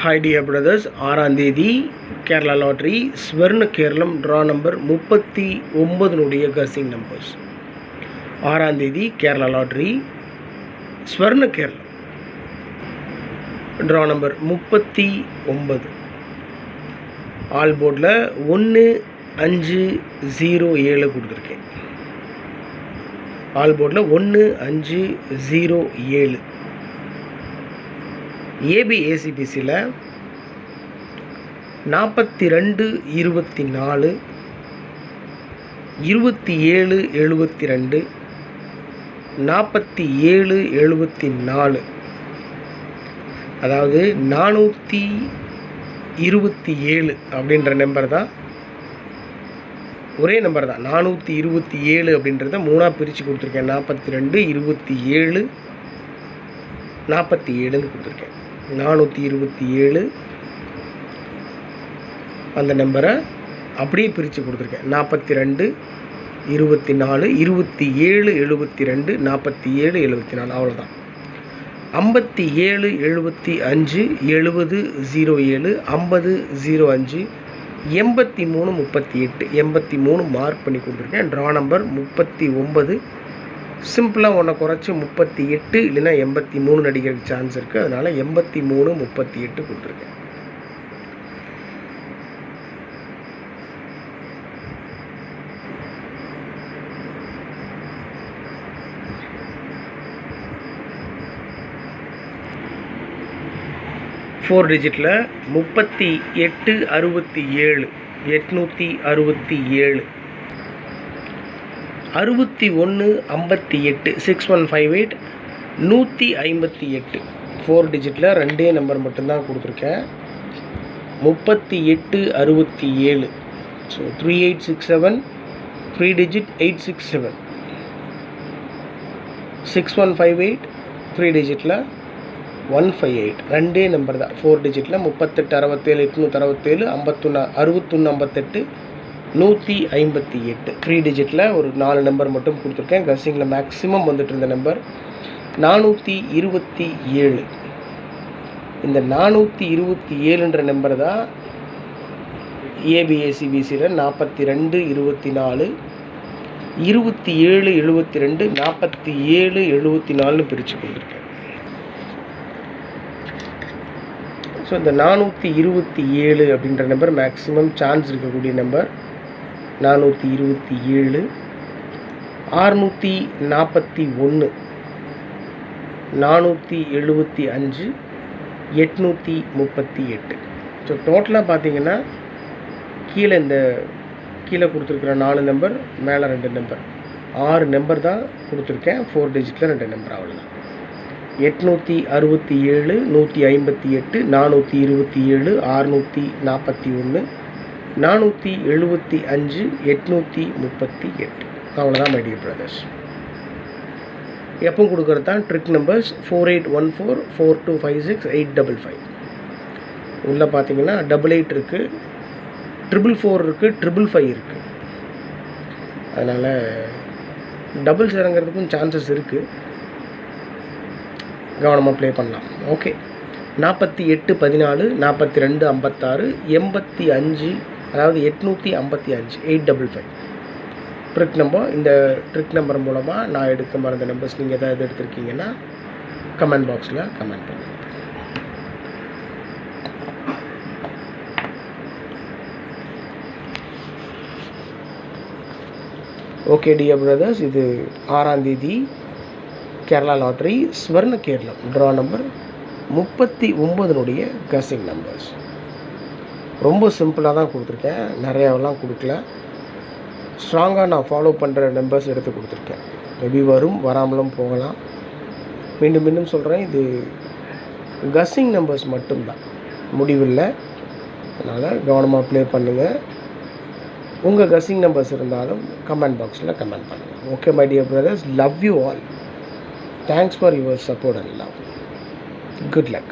Hi dear brothers, 6ஆம் தேதி Kerala lottery ஸ்வர்ண Keralam draw number 39 கசிங் numbers. 6ஆம் தேதி கேரளா லாட்ரி ஸ்வர்ண கேரளம் ட்ரா நம்பர் 39. ஆல் போர்டில் 1507 கொடுத்துருக்கேன். ஆல் போர்டில் 1507. ஏபிஏசிபிசியில் 42 24 27 72 47 74, அதாவது 427 அப்படின்ற நம்பர் தான், ஒரே நம்பர் தான். 427 அப்படின்றத 3ஆக பிரித்து கொடுத்துருக்கேன். 42 27 47ன்னு கொடுத்துருக்கேன். 427 அந்த நம்பரை அப்படியே பிரித்து கொடுத்துருக்கேன். 42 24 27 72 47 74, அவ்வளோதான். 57 75 70 07 50 05 83 38 83 மார்க் பண்ணி கொடுத்துருக்கேன். Draw number 39. சிம்பிளாக ஒன்றை குறைச்சி 38 இல்லைன்னா 83 அடிக்கிறதுக்கு சான்ஸ் இருக்குது. அதனால் 83 38 கொடுத்துருக்கேன். ஃபோர் டிஜிட்டில் 38 67 867 61 58 6158 158. ஃபோர் டிஜிட்டில் 2 நம்பர் மட்டும்தான் கொடுத்துருக்கேன். 38 67. So 3867 3 digit 867 6158 3 டிஜிட்டில் 158. 2 நம்பர் தான் ஃபோர் டிஜிட்டில். 38 67 867 51 61 58 158. 3 டிஜிட்டில் ஒரு 4 நம்பர் மட்டும் கொடுத்துருக்கேன். கசிங்கில் மேக்ஸிமம் வந்துட்டு இருந்த நம்பர் 427. இந்த 427ன்ற நம்பர் தான் ஏபிஏசிபிசியில் 42 24 27 72 47 74ன்னு பிரித்து கொடுத்துருக்கேன். ஸோ இந்த 427 அப்படின்ற நம்பர் மேக்ஸிமம் சான்ஸ் இருக்கக்கூடிய நம்பர். 427 641 475 838. ஸோ டோட்டலாக பார்த்தீங்கன்னா கீழே கொடுத்துருக்குற 4 நம்பர், மேலே 2 நம்பர், 6 நம்பர் தான் கொடுத்துருக்கேன். ஃபோர் டிஜிட்டில் 2 நம்பர், அவ்வளோதான். 867 158 427 641 475 838. அவ்வளோதான் மை டியர் பிரதர்ஸ். எப்போ கொடுக்குறது தான் ட்ரிக் நம்பர்ஸ் 4814 4256 855. உள்ளே பார்த்தீங்கன்னா 88 இருக்குது, 444 இருக்குது, 555 இருக்குது. அதனால் டபுள்ஸ் இறங்கிறதுக்கும் சான்சஸ் இருக்குது. கவனமாக ப்ளே பண்ணலாம். ஓகே. 48 14 42 56 85, அதாவது 855 855 ட்ரிக் நம்பர். இந்த ட்ரிக் நம்பர் மூலமாக நான் எடுக்க மறந்த நம்பர்ஸ் நீங்கள் எதாவது எடுத்திருக்கீங்கன்னா கமெண்ட் பாக்ஸில் கமெண்ட் பண்ணுங்கள். ஓகே டியர் பிரதர்ஸ், இது 6ஆம் தேதி கேரளா லாட்ரி ஸ்வர்ண கேரளம் ட்ரா நம்பர் 39 கசிங் நம்பர்ஸ். ரொம்ப சிம்பிளாக தான் கொடுத்துருக்கேன், நிறையாவெல்லாம் கொடுக்கல. ஸ்ட்ராங்காக நான் ஃபாலோ பண்ணுற நம்பர்ஸ் எடுத்து கொடுத்துருக்கேன். மேபி வரும், வராமலும் போகலாம். மீண்டும் மீண்டும் சொல்கிறேன், இது கசிங் நம்பர்ஸ் மட்டும்தான், முடிவில்லை. அதனால் கவனமாக ப்ளே பண்ணுங்கள். உங்கள் கசிங் நம்பர்ஸ் இருந்தாலும் கமெண்ட் பாக்ஸில் கமெண்ட் பண்ணுங்கள். Okay my dear brothers, love you all. Thanks for your support and love. Good luck.